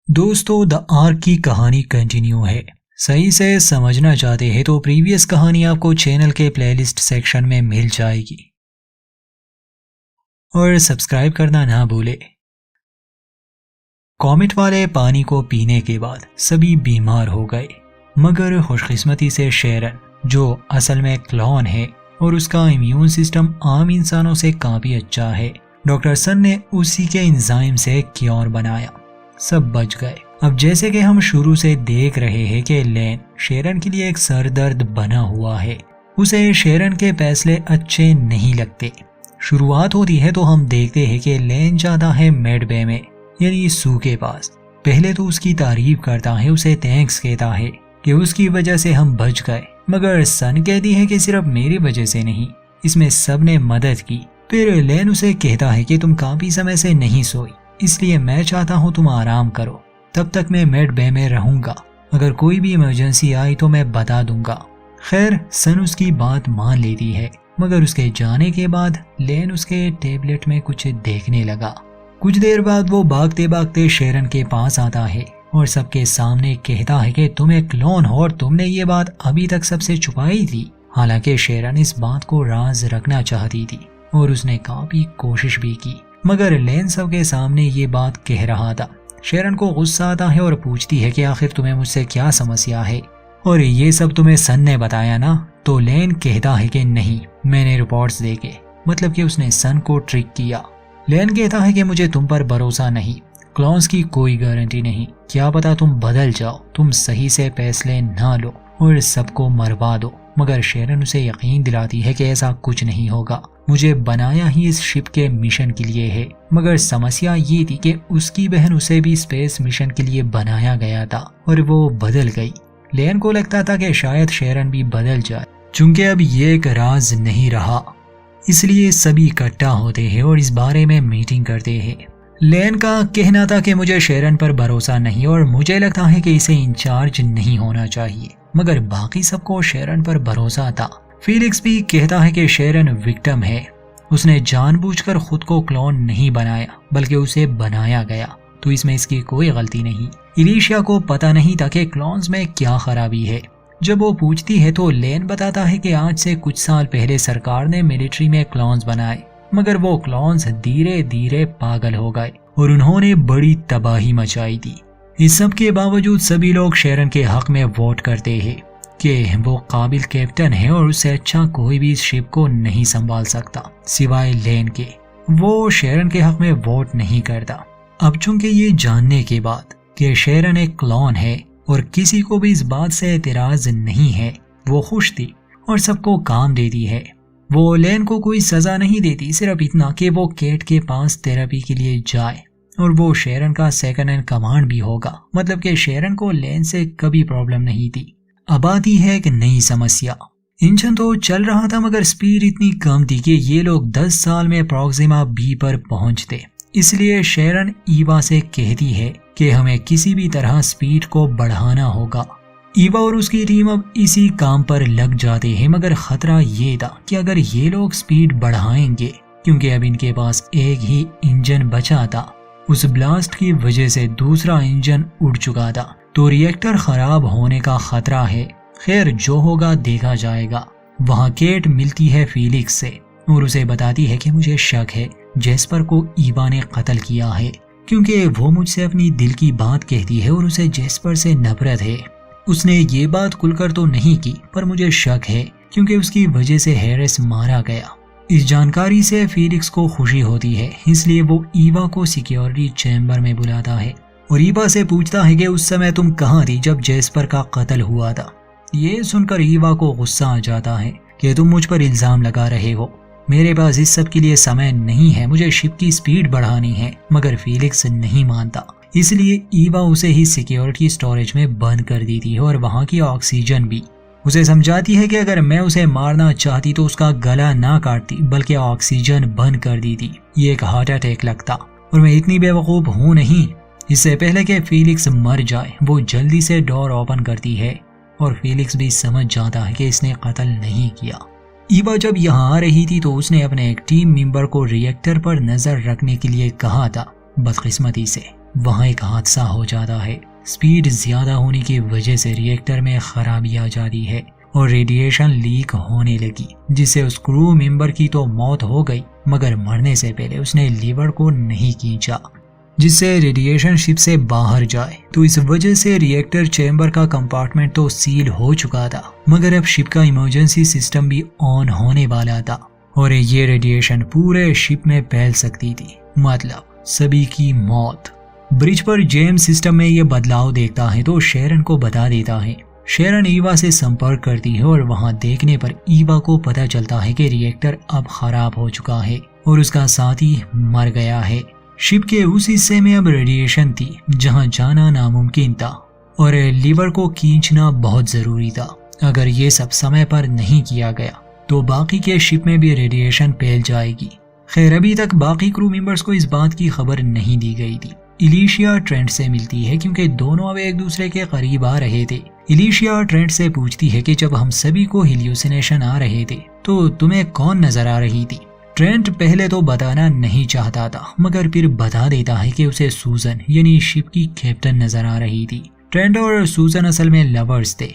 दोस्तों, the arc की कहानी कंटिन्यू है। सही से समझना चाहते हैं तो प्रीवियस कहानी आपको चैनल के प्लेलिस्ट सेक्शन में मिल जाएगी और सब्सक्राइब करना ना भूले। कॉमेट वाले पानी को पीने के बाद सभी बीमार हो गए, मगर खुशकिस्मती से शेरन, जो असल में क्लॉन है और उसका इम्यून सिस्टम आम इंसानों से काफी अच्छा है, डॉक्टर सन ने उसी के एंजाइम से क्योर बनाया। सब बच गए। अब जैसे कि हम शुरू से देख रहे हैं कि लेन शेरन के लिए एक सरदर्द बना हुआ है। उसे शेरन के फैसले अच्छे नहीं लगते। शुरुआत होती है तो हम देखते हैं कि लेन जाता है मेड बे में, यानी सू के पास। पहले तो उसकी तारीफ करता है, उसे थैंक्स कहता है कि उसकी वजह से हम बच गए, मगर सन कहती है कि सिर्फ मेरी वजह से नहीं, इसमें सब ने मदद की। फिर लेन उसे कहता है कि तुम काफी समय से नहीं सोई, इसलिए मैं चाहता हूँ तुम आराम करो। तब तक मैं मेड बे में रहूंगा, अगर कोई भी इमरजेंसी आई तो मैं बता दूंगा। खैर, सन उसकी बात मान लेती है, मगर उसके जाने के बाद लेन उसके टेबलेट में कुछ देखने लगा। कुछ देर बाद वो भागते भागते शेरन के पास आता है और सबके सामने कहता है कि तुम एक क्लोन हो और तुमने ये बात अभी तक सबसे छुपाई थी। हालांकि शेरन इस बात को राज रखना चाहती थी और उसने काफी कोशिश भी की, मगर लेन सबके सामने ये बात कह रहा था। शेरन को गुस्सा आता है और पूछती है कि आखिर तुम्हें मुझसे क्या समस्या है, और ये सब तुम्हें सन ने बताया ना? तो लेन कहता है कि नहीं, मैंने रिपोर्ट्स देखे, मतलब कि उसने सन को ट्रिक किया। लेन कहता है कि मुझे तुम पर भरोसा नहीं, क्लॉन्स की कोई गारंटी नहीं, क्या पता तुम बदल जाओ, तुम सही से फैसले ना लो और सबको मरवा दो। मगर शेरन उसे यकीन दिलाती है कि ऐसा कुछ नहीं होगा, मुझे बनाया ही इस शिप के मिशन के लिए है। मगर समस्या ये थी कि उसकी बहन उसे भी स्पेस मिशन के लिए बनाया गया था और वो बदल गई। लेन को लगता था कि शायद शेरन भी बदल जाए। चूंकि अब ये एक राज नहीं रहा, इसलिए सभी इकट्ठा होते हैं और इस बारे में मीटिंग करते हैं। लेन का कहना था कि मुझे शेरन पर भरोसा नहीं और मुझे लगता है कि इसे इंचार्ज नहीं होना चाहिए, मगर बाकी सबको शेरन पर भरोसा था। फीलिक्स भी कहता है कि शेरन विक्टिम है, उसने जानबूझकर खुद को क्लोन नहीं बनाया बल्कि उसे बनाया गया, तो इसमें इसकी कोई गलती नहीं। इलिशिया को पता नहीं था कि क्लोन्स में क्या खराबी है। जब वो पूछती है तो लेन बताता है कि आज से कुछ साल पहले सरकार ने मिलिट्री में क्लोन्स बनाए, मगर वो क्लोन्स धीरे धीरे पागल हो गए और उन्होंने बड़ी तबाही मचाई थी। इस सब के बावजूद सभी लोग शेरन के हक में वोट करते हैं कि वो काबिल कैप्टन है और उससे अच्छा कोई भी इस शिप को नहीं संभाल सकता सिवाय लेन के। वो शेरन के हक में वोट नहीं करता। अब चूंकि ये जानने के बाद कि शेरन एक क्लोन है और किसी को भी इस बात से एतराज नहीं है, वो खुश थी और सबको काम देती है। वो लेन को कोई सजा नहीं देती, सिर्फ इतना कि वो केट के पास थेरेपी के लिए जाए और वो शेरन का सेकंड इन कमांड भी होगा, मतलब कि शेरन को लेन से कभी प्रॉब्लम नहीं थी। अब आती है एक नई समस्या। इंजन तो चल रहा था मगर स्पीड इतनी कम थी कि ये लोग 10 साल में प्रॉक्सिमा बी पर पहुंचते। इसलिए शेरन ईवा से कहती है कि हमें किसी भी तरह स्पीड को बढ़ाना होगा। ईवा और उसकी टीम अब इसी काम पर लग जाते हैं, मगर खतरा ये था कि अगर ये लोग स्पीड बढ़ाएंगे, क्योंकि अब इनके पास एक ही इंजन बचा था, उस ब्लास्ट की वजह से दूसरा इंजन उड़ चुका था, तो रिएक्टर खराब होने का खतरा है। खैर, जो होगा देखा जाएगा। वहाँ केट मिलती है फीलिक्स से और उसे बताती है कि मुझे शक है जेस्पर को ईवा ने कत्ल किया है, क्योंकि वो मुझसे अपनी दिल की बात कहती है और उसे जेस्पर से नफरत है। उसने ये बात खुलकर तो नहीं की, पर मुझे शक है क्योंकि उसकी वजह से हैरिस मारा गया। इस जानकारी से फीलिक्स को खुशी होती है, इसलिए वो ईवा को सिक्योरिटी चैम्बर में बुलाता है और ईवा से पूछता है कि उस समय तुम कहाँ थी जब जेस्पर का कत्ल हुआ था। ये सुनकर ईवा को गुस्सा आ जाता है कि तुम मुझ पर इल्जाम लगा रहे हो, मेरे पास इस सब के लिए समय नहीं है, मुझे शिप की स्पीड बढ़ानी है। मगर फीलिक्स नहीं मानता, इसलिए ईवा उसे ही सिक्योरिटी स्टोरेज में बंद कर देती है और वहाँ की ऑक्सीजन भी। उसे समझाती है कि अगर मैं उसे मारना चाहती तो उसका गला ना काटती बल्कि ऑक्सीजन बंद कर देती, ये एक हार्ट अटैक लगता और मैं इतनी बेवकूफ हूँ नहीं। इससे पहले कि फीलिक्स मर जाए वो जल्दी से डोर ओपन करती है और फीलिक्स भी समझ जाता है कि इसने कत्ल नहीं किया। ईवा जब यहाँ आ रही थी तो उसने अपने एक टीम मेंबर को रिएक्टर पर नजर रखने के लिए कहा था। बदकिस्मती से वहाँ एक हादसा हो जाता है। स्पीड ज्यादा होने की वजह से रिएक्टर में खराबी आ जाती है और रेडिएशन लीक होने लगी, जिससे उस क्रू मेंबर की तो मौत हो गई, मगर मरने से पहले उसने लीवर को नहीं खींचा जिससे रेडिएशन शिप से बाहर जाए। तो इस वजह से रिएक्टर चैम्बर का कंपार्टमेंट तो सील हो चुका था, मगर अब शिप का इमरजेंसी सिस्टम भी ऑन होने वाला था और ये रेडिएशन पूरे शिप में फैल सकती थी, मतलब सभी की मौत। ब्रिज पर जेम्स सिस्टम में ये बदलाव देखता है तो शेरन को बता देता है। शेरन ईवा से संपर्क करती है और वहां देखने पर ईवा को पता चलता है कि रिएक्टर अब खराब हो चुका है और उसका साथी मर गया है। शिप के उस हिस्से में अब रेडिएशन थी जहां जाना नामुमकिन था और लीवर को खींचना बहुत जरूरी था। अगर ये सब समय पर नहीं किया गया तो बाकी के शिप में भी रेडिएशन फैल जाएगी। खैर, अभी तक बाकी क्रू मेंबर्स को इस बात की खबर नहीं दी गई थी। इलिशिया ट्रेंट से मिलती है क्योंकि दोनों अब एक दूसरे के करीब आ रहे थे। इलिशिया ट्रेंट से पूछती है कि जब हम सभी को हेल्यूसिनेशन आ रहे थे तो तुम्हें कौन नजर आ रही थी। ट्रेंट पहले तो बताना नहीं चाहता था, मगर फिर बता देता है कि उसे सूजन यानी शिप की कैप्टन नजर आ रही थी। ट्रेंट और सूजन असल में लवर्स थे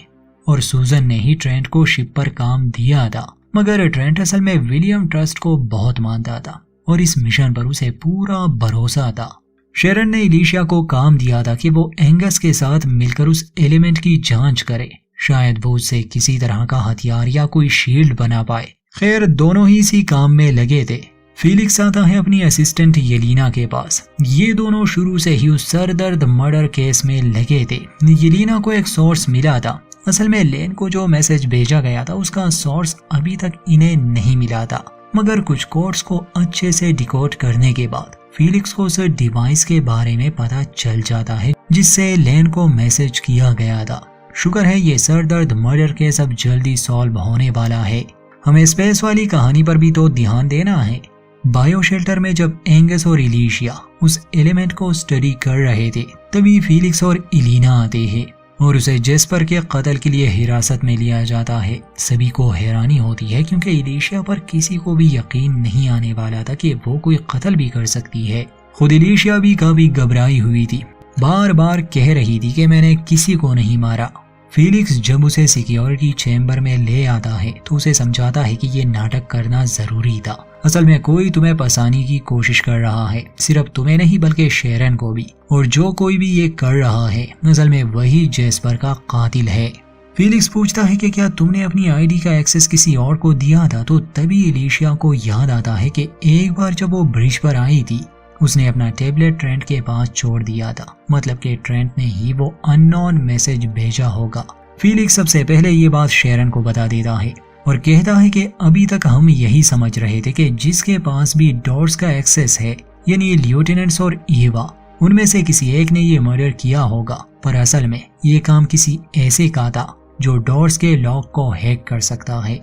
और सूजन ने ही ट्रेंट को शिप पर काम दिया था, मगर ट्रेंट असल में विलियम ट्रस्ट को बहुत मानता था और इस मिशन पर उसे पूरा भरोसा था। शेरन ने इलिशिया को काम दिया था कि वो एंगस के साथ मिलकर उस एलिमेंट की जांच करे, शायद वो उससे किसी तरह का हथियार या कोई शील्ड बना पाए। खैर, दोनों ही इसी काम में लगे थे। फिलिक्स आता है अपनी असिस्टेंट येलिना के पास। ये दोनों शुरू से ही उस सरदर्द मर्डर केस में लगे थे। येलिना को एक सोर्स मिला था। असल में लेन को जो मैसेज भेजा गया था उसका सोर्स अभी तक इन्हें नहीं मिला था, मगर कुछ कोड्स को अच्छे से डिकोड करने के बाद फिलिक्स को उस डिवाइस के बारे में पता चल जाता है जिससे लेन को मैसेज किया गया था। शुक्र है ये सरदर्द मर्डर केस अब जल्दी सॉल्व होने वाला है। हमें स्पेस वाली कहानी पर भी तो ध्यान देना है। बायो शेल्टर में जब एंगस और इलिशिया उस एलिमेंट को स्टडी कर रहे थे तभी फिलिक्स और इलीना आते हैं और उसे जेस्पर के कत्ल के लिए हिरासत में लिया जाता है। सभी को हैरानी होती है क्योंकि इलिशिया पर किसी को भी यकीन नहीं आने वाला था कि वो कोई कत्ल भी कर सकती है। खुद इलिशिया भी काफी घबराई हुई थी, बार बार कह रही थी कि मैंने किसी को नहीं मारा। फिलिक्स जब उसे सिक्योरिटी चैम्बर में ले आता है तो उसे समझाता है कि ये नाटक करना जरूरी था। असल में कोई तुम्हें फंसाने की कोशिश कर रहा है, सिर्फ तुम्हें नहीं बल्कि शेरन को भी, और जो कोई भी ये कर रहा है असल में वही जेस्पर का कातिल है। फिलिक्स पूछता है कि क्या तुमने अपनी आईडी का एक्सेस किसी और को दिया था, तो तभी इलिशिया को याद आता है कि एक बार जब वो ब्रिज पर आई थी उसने अपना टैबलेट ट्रेंट के पास छोड़ दिया था, मतलब कि ट्रेंट ने ही वो अननोन मैसेज भेजा होगा। फिलिक्स सबसे पहले ये बात शेरन को बता देता है और कहता है कि अभी तक हम यही समझ रहे थे कि जिसके पास भी डॉर्स का एक्सेस है यानी लेफ्टिनेंट्स और ईवा, उनमें से किसी एक ने ये मर्डर किया होगा, पर असल में ये काम किसी ऐसे का था जो डॉर्स के लॉक को हैक कर सकता है।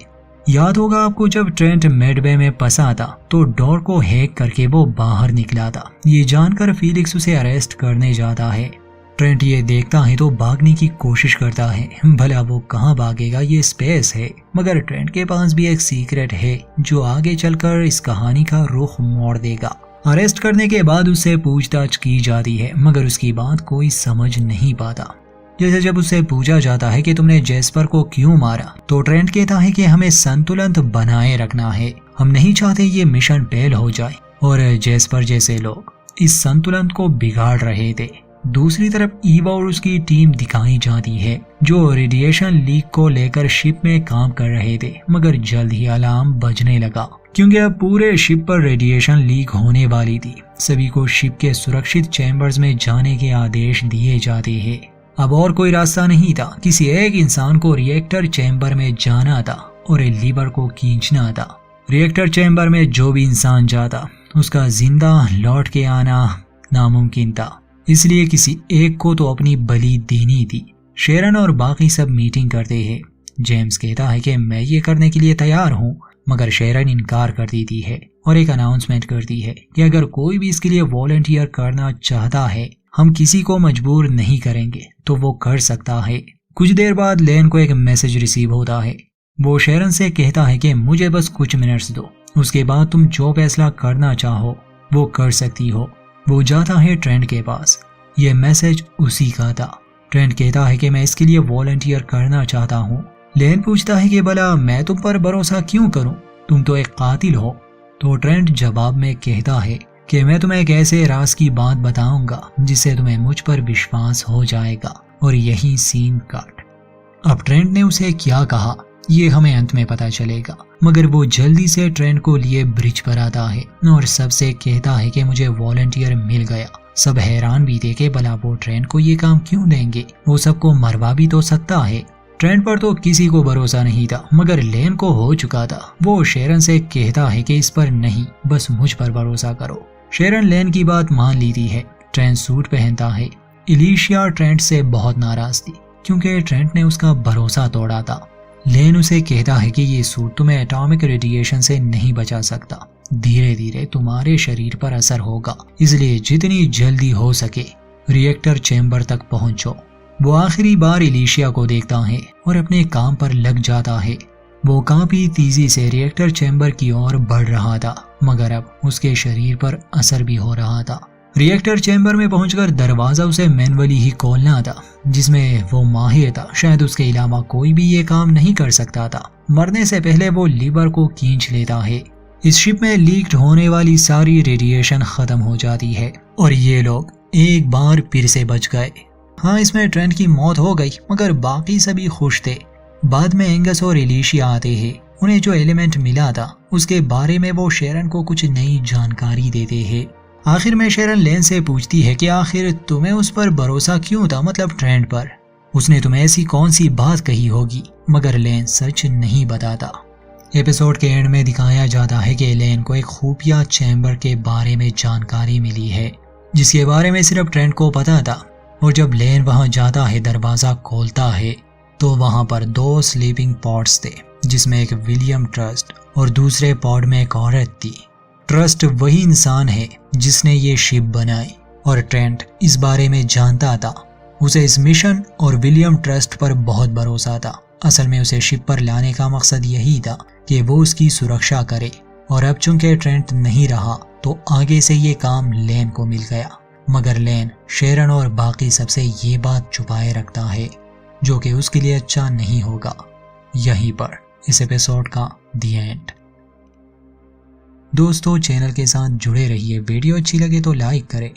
याद होगा आपको जब ट्रेंट मेडवे में फंसा था तो डोर को हैक करके वो बाहर निकला था। ये जानकर फिलिक्स उसे अरेस्ट करने जाता है। ट्रेंट ये देखता है तो भागने की कोशिश करता है, भला वो कहाँ भागेगा, ये स्पेस है। मगर ट्रेंट के पास भी एक सीक्रेट है जो आगे चलकर इस कहानी का रुख मोड़ देगा। अरेस्ट करने के बाद उससे पूछताछ की जाती है मगर उसकी बात कोई समझ नहीं पाता। जैसे जब उससे पूछा जाता है कि तुमने जेस्पर को क्यों मारा, तो ट्रेंट कहता है कि हमें संतुलन बनाए रखना है, हम नहीं चाहते ये मिशन फेल हो जाए, और जेस्पर जैसे लोग इस संतुलन को बिगाड़ रहे थे। दूसरी तरफ ईवा और उसकी टीम दिखाई जाती है जो रेडिएशन लीक को लेकर शिप में काम कर रहे थे, मगर जल्द ही अलार्म बजने लगा क्योंकि अब पूरे शिप पर रेडिएशन लीक होने वाली थी। सभी को शिप के सुरक्षित चैम्बर्स में जाने के आदेश दिए जाते हैं। अब और कोई रास्ता नहीं था, किसी एक इंसान को रिएक्टर चैम्बर में जाना था और लीवर को खींचना था। रिएक्टर चैम्बर में जो भी इंसान जाता उसका जिंदा लौट के आना नामुमकिन था, इसलिए किसी एक को तो अपनी बलि देनी थी। शेरन और बाकी सब मीटिंग करते हैं। जेम्स कहता है कि मैं ये करने के लिए तैयार हूँ, मगर शेरन इनकार कर देती है और एक अनाउंसमेंट करती है कि अगर कोई भी इसके लिए वॉलंटियर करना चाहता है हम किसी को मजबूर नहीं करेंगे, तो वो कर सकता है। कुछ देर बाद लेन को एक मैसेज रिसीव होता है। वो शेरन से कहता है कि मुझे बस कुछ मिनट्स दो, उसके बाद तुम जो फैसला करना चाहो वो कर सकती हो। वो जाता है ट्रेंट के पास ये मैसेज उसी का था। ट्रेंट कहता है कि मैं इसके लिए वॉलंटियर करना चाहता हूँ। लेन पूछता है कि भला मैं तुम पर भरोसा क्यों करूं, तुम तो एक कातिल हो। तो ट्रेंट जवाब में कहता है कि मैं तुम्हें एक ऐसे राज की बात बताऊंगा जिससे तुम्हें मुझ पर विश्वास हो जाएगा। और यही सीन काट। अब ट्रेंट ने उसे क्या कहा ये हमें अंत में पता चलेगा, मगर वो जल्दी से ट्रेंट को लिए ब्रिज पर आता है और सबसे कहता है कि मुझे वॉलंटियर मिल गया। सब हैरान भी थे कि भला वो ट्रेंट को ये काम क्यों देंगे, वो सबको मरवा भी तो सकता है। ट्रेंट पर तो किसी को भरोसा नहीं था, मगर लेन को हो चुका था। वो शेरन से कहता है कि इस पर नहीं, बस मुझ पर भरोसा करो। शेरन लेन की बात मान लेती है। ट्रेंट सूट पहनता है। एलिशिया ट्रेंट से बहुत नाराज थी क्योंकि ट्रेंट ने उसका भरोसा तोड़ा था। लेन उसे कहता है कि ये सूट तुम्हें एटॉमिक रेडिएशन से नहीं बचा सकता, धीरे धीरे तुम्हारे शरीर पर असर होगा, इसलिए जितनी जल्दी हो सके रिएक्टर चैम्बर तक पहुंचो। वो आखिरी बार एलिशिया को देखता है और अपने काम पर लग जाता है। वो काफी तेजी से रिएक्टर चैम्बर की ओर बढ़ रहा था, मगर अब उसके शरीर पर असर भी हो रहा था। रिएक्टर चैम्बर में पहुंचकर दरवाजा उसे मैनुअली ही खोलना था, जिसमें वो माहिर था। शायद उसके अलावा कोई भी ये काम नहीं कर सकता था। मरने से पहले वो लीवर को खींच लेता है। इस शिप में लीक्ड होने वाली सारी रेडिएशन खत्म हो जाती है और ये लोग एक बार फिर से बच गए। हाँ, इसमें ट्रेंट की मौत हो गई, मगर बाकी सभी खुश थे। बाद में एंगस और एलिशिया आते हैं। उन्हें जो एलिमेंट मिला था उसके बारे में वो शेरन को कुछ नई जानकारी देते हैं। आखिर में शेरन लेन से पूछती है कि आखिर तुम्हें उस पर भरोसा क्यों था, मतलब ट्रेंट पर। उसने तुम्हें ऐसी कौन सी बात कही होगी, मगर लेन सच नहीं बताता। एपिसोड के एंड में दिखाया जाता है कि लेन को एक खुफिया चैम्बर के बारे में जानकारी मिली है, जिसके बारे में सिर्फ ट्रेंट को पता था। और जब लेन वहां जाता है, दरवाजा खोलता है, तो वहां पर 2 स्लीपिंग पॉड्स थे, जिसमें एक विलियम ट्रस्ट और दूसरे पॉड में एक औरत थी। ट्रस्ट वही इंसान है जिसने ये शिप बनाई और ट्रेंट इस बारे में जानता था। उसे इस मिशन और विलियम ट्रस्ट पर बहुत भरोसा था। असल में उसे शिप पर लाने का मकसद यही था कि वो उसकी सुरक्षा करे। और अब चूंकि ट्रेंट नहीं रहा तो आगे से ये काम लेन को मिल गया, मगर लेन शेरन और बाकी सबसे ये बात छुपाए रखता है, जो कि उसके लिए अच्छा नहीं होगा। यहीं पर इस एपिसोड का दी एंड। दोस्तों, चैनल के साथ जुड़े रहिए। वीडियो अच्छी लगे तो लाइक करें।